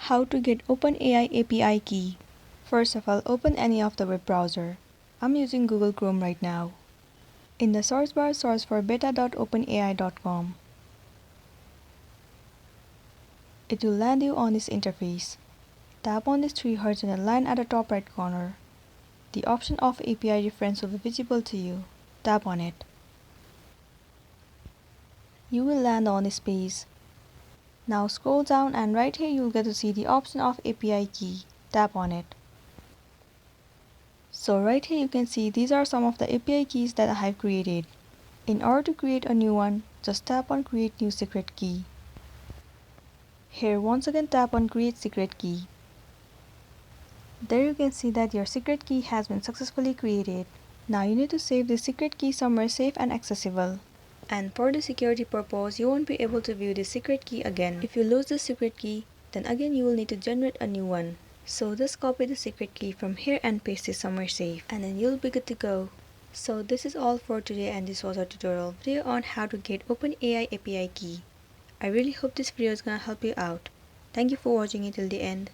How to get OpenAI API Key. First of all, open any of the web browser. I'm using Google Chrome right now. In the search bar, search for beta.openai.com. It will land you on this interface. Tap on this three horizontal line at the top right corner. The option of API reference will be visible to you. Tap on it. You will land on this page. Now scroll down and right here you will get to see the option of API key. Tap on it. So right here you can see these are some of the API keys that I have created. In order to create a new one, just tap on create new secret key. Here once again tap on create secret key. There you can see that your secret key has been successfully created. Now you need to save this secret key somewhere safe and accessible. And for the security purpose, you won't be able to view the secret key again. If you lose the secret key, then again you will need to generate a new one. So just copy the secret key from here and paste it somewhere safe, and then you'll be good to go. So this is all for today, and this was our tutorial video on how to get OpenAI API key. I really hope this video is gonna help you out. Thank you for watching it till the end.